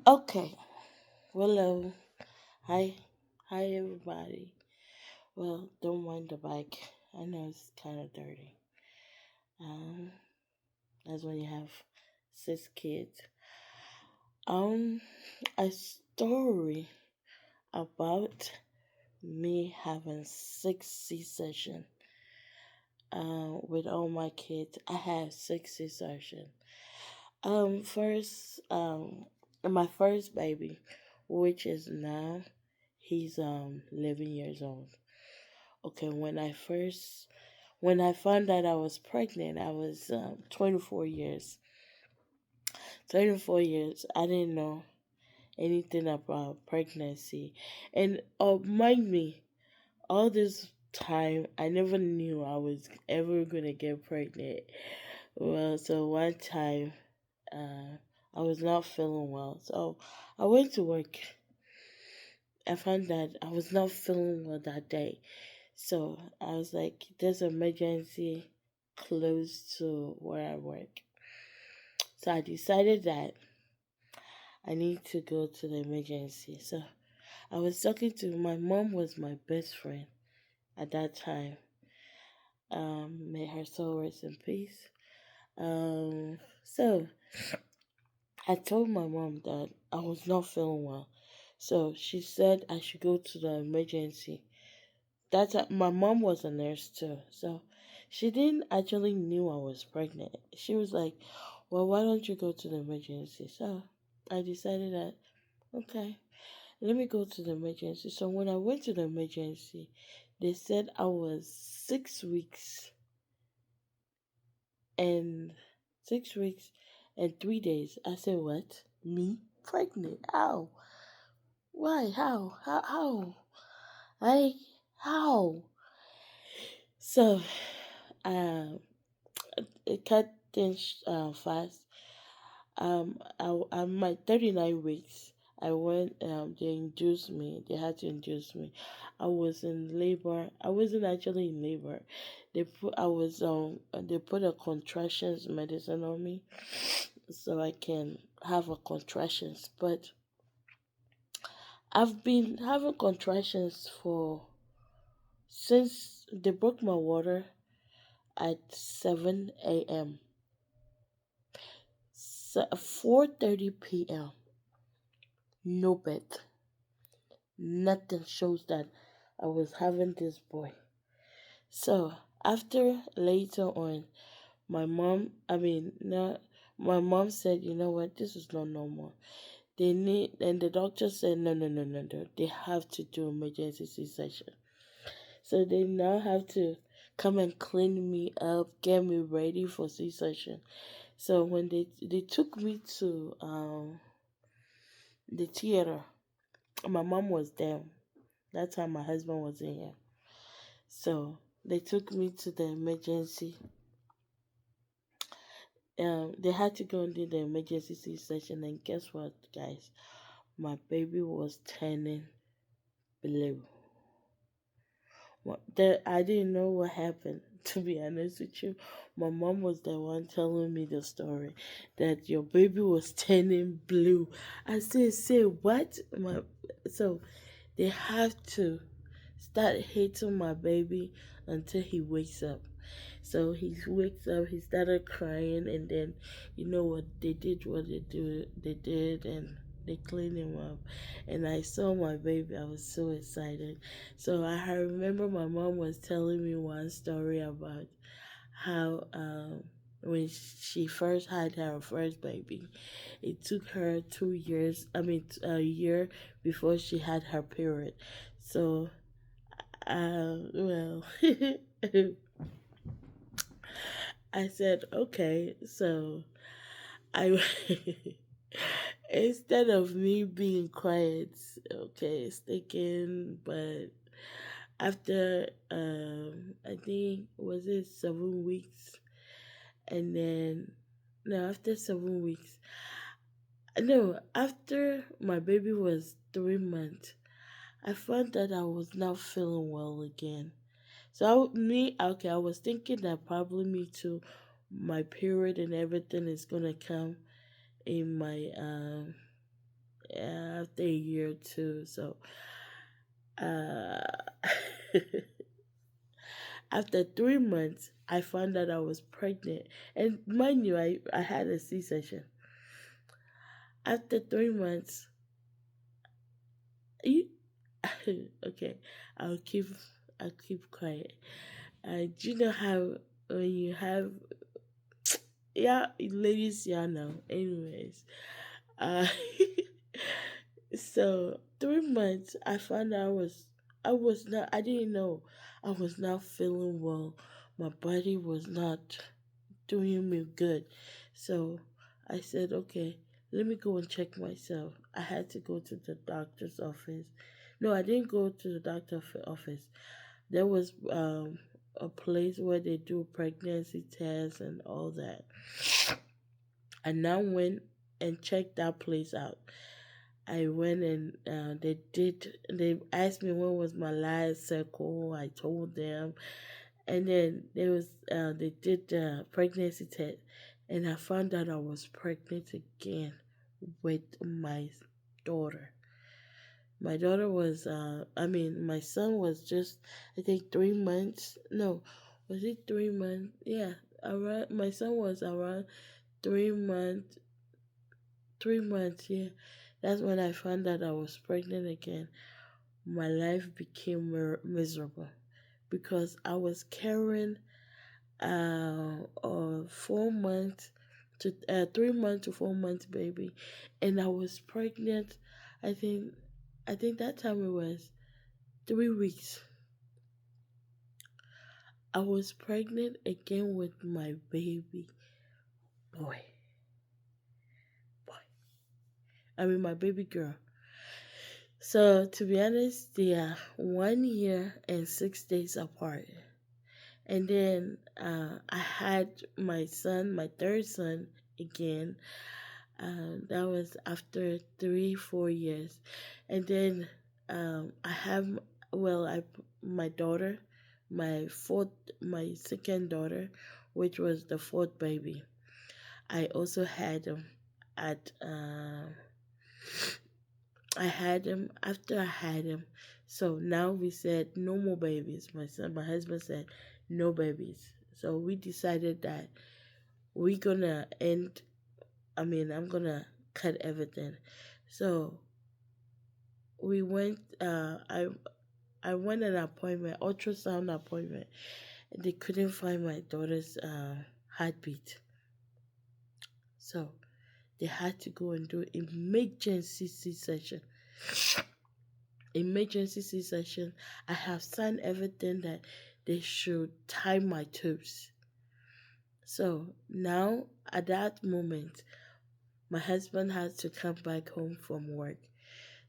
Okay. Hello. Hi. Hi, everybody. Well, don't mind the bike. I know it's kind of dirty. Um, that's when you have 6 kids. Um, a story about me having 6 C-section. With all my kids, I had 6 C-section. First, my first baby, which is now, he's 11 years old. Okay, when I found out I was pregnant, I was 24 years. 24 years. I didn't know anything about pregnancy, and mind me, all this time I never knew I was ever gonna get pregnant. Well, so one time, uh, I was not feeling well, so I went to work. I found that I was not feeling well that day. So I was like, there's an emergency close to where I work. So I decided that I need to go to the emergency. So I was talking to my mom was my best friend at that time. May her soul rest in peace. So I told my mom that I was not feeling well. So she said I should go to the emergency. My mom was a nurse too, so she didn't actually knew I was pregnant. She was like, "Well, why don't you go to the emergency?" So I decided that okay, let me go to the emergency. So when I went to the emergency, they said I was 6 weeks and 6 weeks and 3 days. I said, "What? Me pregnant? How? Why? How? How? How? I how?" So, um, it cut things fast. I'm my 39 weeks. I went. They induced me. They had to induce me. I was in labor. I wasn't actually in labor. They put. I was. They put a contractions medicine on me, so I can have a contractions. But I've been having contractions for since they broke my water at 7 a.m. So 4:30 p.m. No bed. Nothing shows that I was having this boy. So after later on, no, my mom said, you know what, this is not normal. They need, and the doctor said, no, no, no, no, no, they have to do emergency C-section. So they now have to come and clean me up, get me ready for C-section. So when they took me to the theater, my mom was there. That time my husband was in here. So they took me to the emergency. They had to go and do the emergency C-section, and guess what, guys? My baby was turning blue. I didn't know what happened. To be honest with you, my mom was the one telling me the story that your baby was turning blue. I said, "Say what?" So they have to start hitting my baby until he wakes up. So he wakes up, he started crying, and then you know what they did, they did, and they cleaned him up. And I saw my baby, I was so excited. So I remember my mom was telling me one story about how when she first had her first baby, it took her 2 years, a year before she had her period. So, well, I said, okay, so I, instead of me being quiet, okay, sticking, but after, I think, was it 7 weeks? And then, no, after 7 weeks, no, after my baby was 3 months, I found that I was not feeling well again. So okay, I was thinking that probably me too, my period and everything is gonna come in my after a year or two. So uh, after 3 months, I found out I was pregnant. And mind you, I had a C section. After 3 months, you, okay, I'll keep I'll keep quiet. Do you know how when you have, yeah, ladies, yeah, know. Anyways, uh, so 3 months, I found out I was not, I didn't know I was not feeling well. My body was not doing me good. So I said, okay, let me go and check myself. I had to go to the doctor's office. No, I didn't go to the doctor's office. There was a place where they do pregnancy tests and all that. I now went and checked that place out. I went and they asked me when was my last cycle. I told them. And then they did the pregnancy test. And I found out I was pregnant again with my daughter. My daughter was, my son was just, I think, 3 months. No, was it 3 months? Yeah, around, my son was around 3 months, 3 months, yeah. That's when I found out I was pregnant again. My life became miserable because I was carrying 4 months to 3 months to 4 months baby, and I was pregnant. I think I think that time it was 3 weeks. I was pregnant again with my baby boy. Boy. My baby girl. So to be honest, they are 1 year and 6 days apart. And then I had my son, my third son, again. That was after 3, 4 years. And then I have, well, my daughter, my second daughter, which was the fourth baby. I also had him at, I had him after I had him. So now we said no more babies. My husband said no babies. So we decided that we're gonna end. I'm gonna cut everything. So we went. I went an appointment, ultrasound appointment. And they couldn't find my daughter's heartbeat. So they had to go and do emergency C-section. Emergency C-section. I have signed everything that they should tie my tubes. So now at that moment, my husband had to come back home from work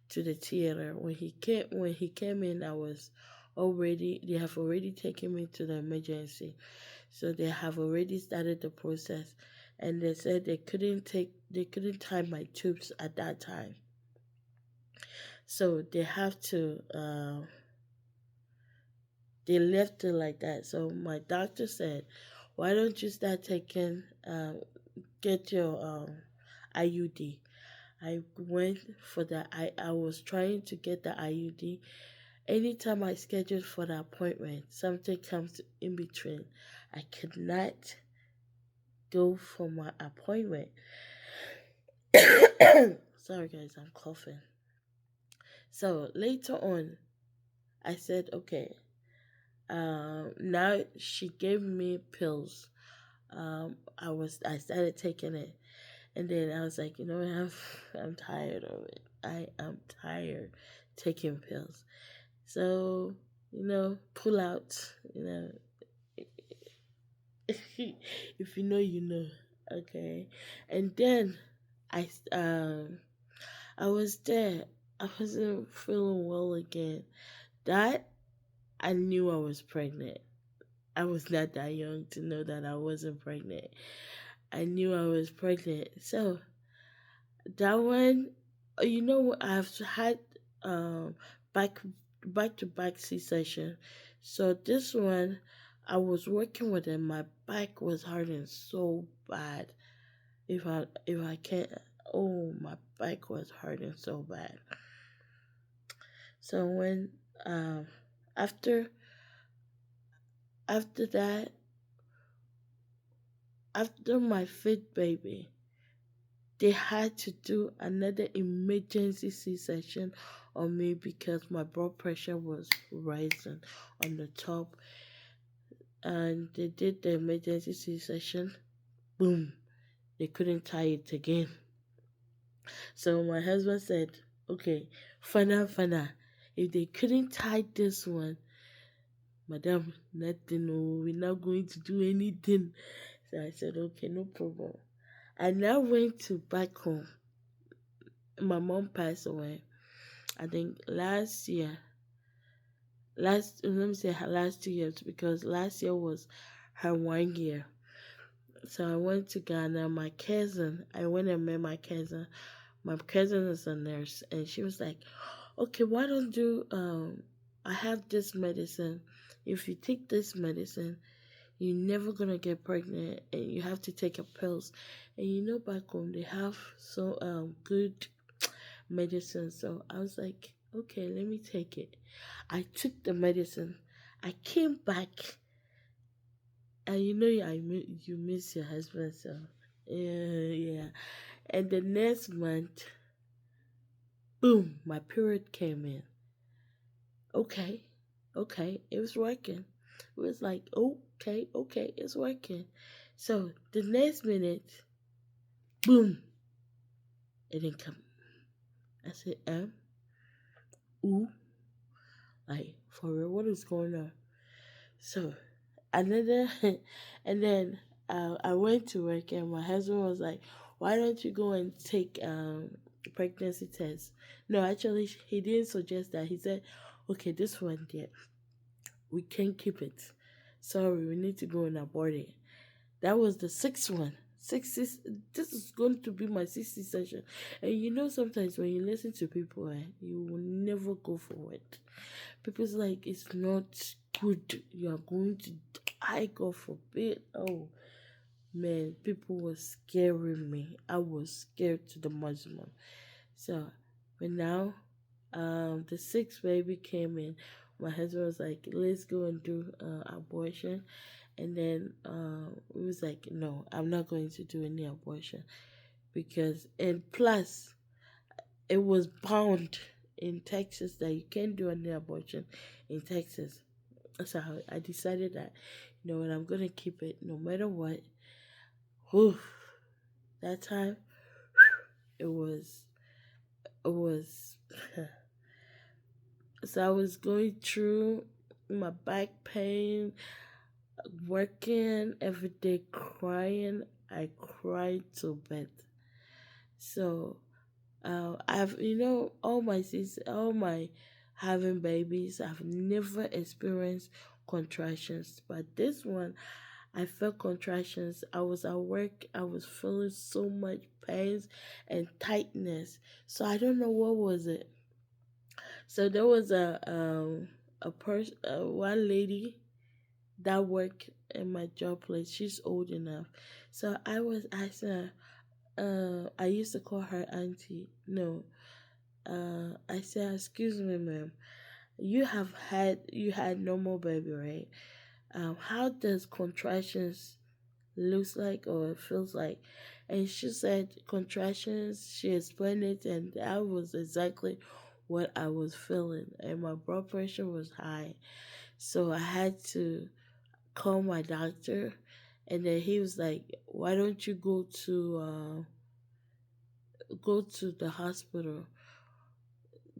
to the theater. When he came in, they have already taken me to the emergency. So they have already started the process, and they said they couldn't tie my tubes at that time. So they left it like that. So my doctor said, why don't you start taking get your IUD. I went for the I was trying to get the IUD. Anytime I scheduled for the appointment, something comes in between. I could not go for my appointment. Sorry guys, I'm coughing. So later on, I said, okay. Now she gave me pills. I started taking it, and then I was like, you know what, I'm tired of it. I am tired taking pills. So, pull out, if you know, you know. Okay. And then I I was there. I wasn't feeling well again. That I knew I was pregnant. I was not that young to know that I wasn't pregnant. I knew I was pregnant. So that one, I've had um back back to back C session. So this one, I was working with it. My back was hurting so bad. If I can't. Oh, my back was hurting so bad. So when um after after that, after my fifth baby, they had to do another emergency C-section on me because my blood pressure was rising on the top, and they did the emergency C-section. Boom, they couldn't tie it again. So my husband said, okay, fana fana, if they couldn't tie this one, madam, nothing, oh, we're not going to do anything. So I said, okay, no problem. I now went to back home. My mom passed away, I think last year. Let me say last 2 years, because last year was her 1 year. So I went to Ghana. I went and met my cousin. My cousin is a nurse, and she was like, okay, why don't you, I have this medicine. If you take this medicine, you're never gonna get pregnant, and you have to take your pills. And back home they have so good medicine. So I was like, okay, let me take it. I took the medicine. I came back, and you miss your husband, so yeah. And the next month, boom, my period came in. Okay, okay, it was working. It was like, okay, okay, it's working. So the next minute, boom, it didn't come. I said, ooh, like, for real, what is going on? So another, and then I went to work, and my husband was like, why don't you go and take pregnancy test? No, actually, he didn't suggest that. He said, okay, this one there, we can't keep it. Sorry, we need to go and abort it. That was the sixth one. This is going to be my 60th session. And sometimes when you listen to people, you will never go forward. People's like, it's not good. You are going to die, God forbid. Oh, man, people were scaring me. I was scared to the maximum. So, but now, the sixth baby came in. My husband was like, let's go and do abortion. And then it was like, no, I'm not going to do any abortion, because, and plus, it was bound in Texas that you can't do any abortion in Texas. So I decided that, what, I'm going to keep it no matter what. Whew, that time, it was, it was, so I was going through my back pain, working every day, crying. I cried to bed. So I've all my having babies, I've never experienced contractions, but this one, I felt contractions. I was at work, I was feeling so much pains and tightness. So I don't know what was it. So there was a person, one lady that worked in my job place. She's old enough, so I was asking her. I used to call her auntie. No, I said, excuse me, ma'am. You had normal baby, right? How does contractions looks like or feels like? And she said contractions. She explained it, and that was exactly what I was feeling. And my blood pressure was high, so I had to call my doctor. And then he was like, "Why don't you go to the hospital,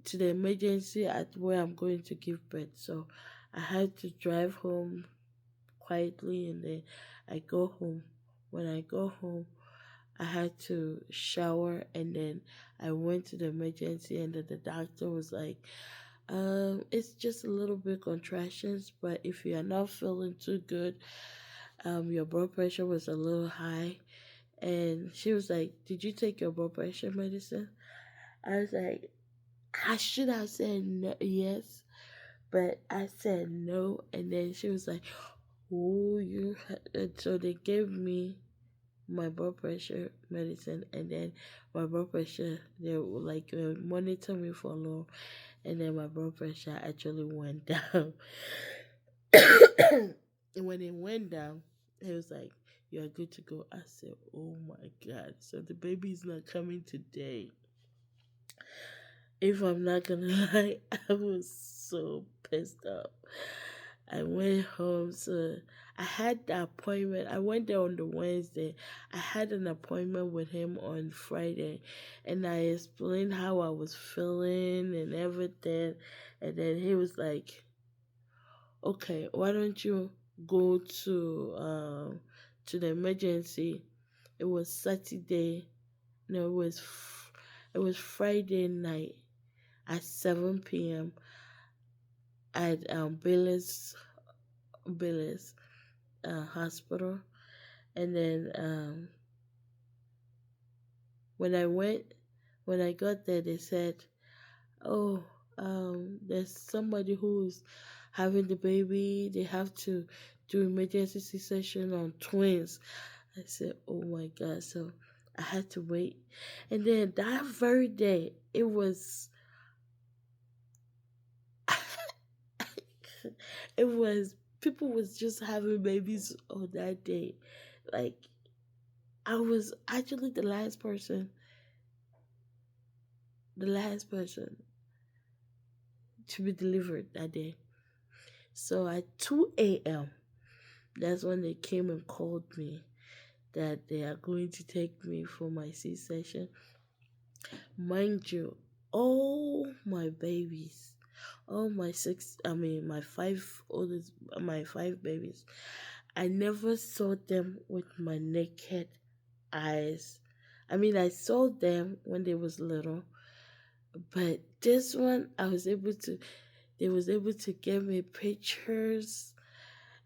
to the emergency at where I'm going to give birth?" So I had to drive home quietly, and then I go home. When I go home, I had to shower, and then I went to the emergency, and then the doctor was like, it's just a little bit contractions, but if you are not feeling too good, your blood pressure was a little high. And she was like, did you take your blood pressure medicine? I was like, I should have said no, yes, but I said no. And then she was like, oh, so they gave me my blood pressure medicine, and then my blood pressure, they will like monitor me for long, and then my blood pressure actually went down. And when it went down, he was like, "You're good to go." I said, "Oh my god!" So the baby is not coming today. If I'm not gonna lie, I was so pissed off. I went home, so I had the appointment. I went there on the Wednesday. I had an appointment with him on Friday, and I explained how I was feeling and everything. And then he was like, "Okay, why don't you go to the emergency?" It was Saturday. No, it was Friday night at 7 p.m. at Billis hospital. And then when I went, when I got there, they said, "Oh, there's somebody who's having the baby. They have to do emergency C-section on twins." I said, "Oh my god!" So I had to wait, and then that very day, it was, it was people was just having babies on that day. Like I was actually the last person to be delivered that day. So at 2 a.m., that's when they came and called me that they are going to take me for my C-section. Mind you, all my babies, all my six, I mean, my five oldest, my five babies, I never saw them with my naked eyes. I mean, I saw them when they was little, but this one, they was able to give me pictures.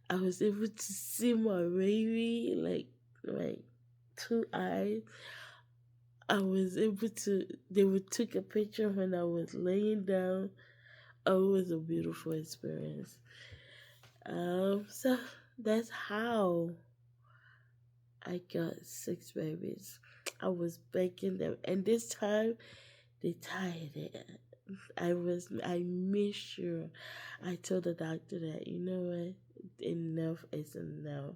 I was able to see my baby, like my two eyes. I was able to, they would took a picture when I was laying down. Oh, it was a beautiful experience. So that's how I got six babies. I was begging them, and this time they tired it. I made sure I told the doctor that, you know what, enough is enough.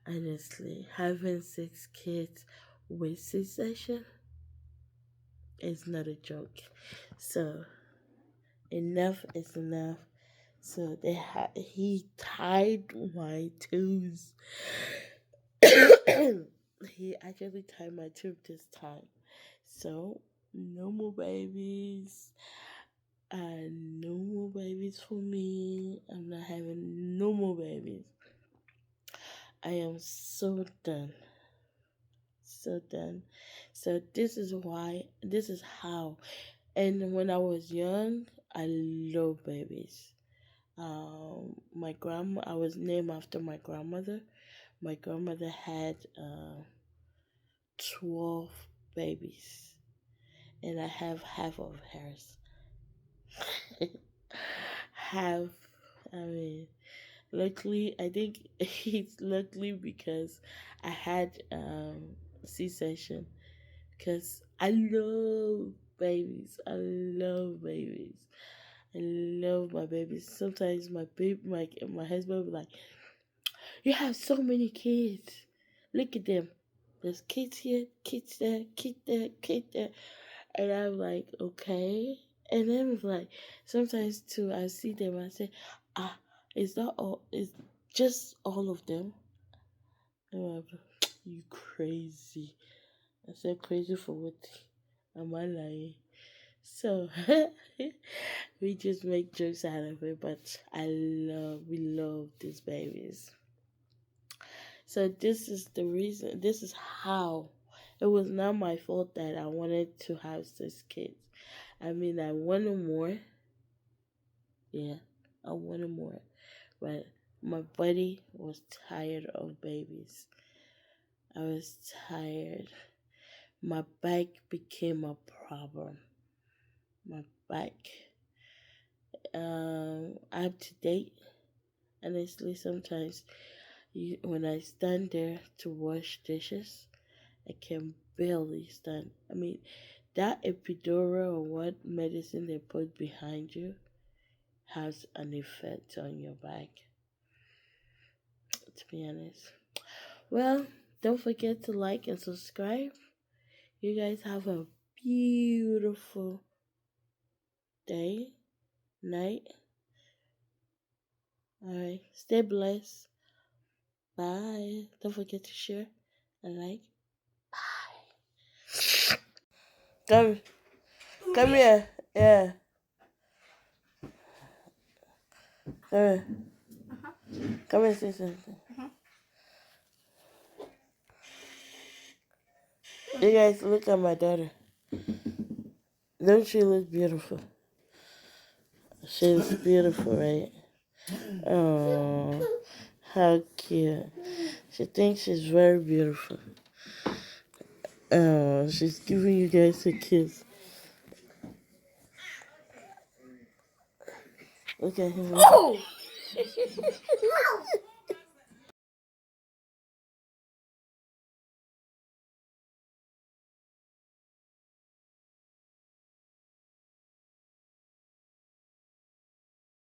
Honestly, having six kids with C-section is not a joke. So enough is enough. So he tied my toes. He actually tied my tube this time. So no more babies. And no more babies for me. I'm not having no more babies. I am so done. So done. So this is how. And when I was young, I love babies. My grandma, I was named after my grandmother. My grandmother had 12 babies, and I have half of hers. Half, I mean, luckily, I think it's luckily because I had C-section, because I love babies. I love babies. I love my babies. Sometimes my husband will be like, "You have so many kids. Look at them. There's kids here, kids there, kid there, kid there." And I'm like, "Okay." And then it's like, sometimes too, I see them, I say, "Ah, is that all? Is just all of them?" And I'm like, "You crazy." I said, "Crazy for what? Am I lying?" So we just make jokes out of it, but we love these babies. So this is the reason, this is how. It was not my fault that I wanted to have six kids. I mean, I wanted more. Yeah, I wanted more. But my body was tired of babies. I was tired. My back became a problem. My back. Up to date. Honestly, sometimes When I stand there to wash dishes, I can barely stand. I mean, that epidural or what medicine they put behind you has an effect on your back, to be honest. Well, don't forget to like and subscribe. You guys have a beautiful day, night. Alright, stay blessed. Bye. Don't forget to share and like. Bye. Come here. Yeah. Come here. Come and say something. You guys look at my daughter. Don't she look beautiful? She's beautiful, right? Oh, how cute. She thinks she's very beautiful. Oh, she's giving you guys a kiss. Look at him. Oh!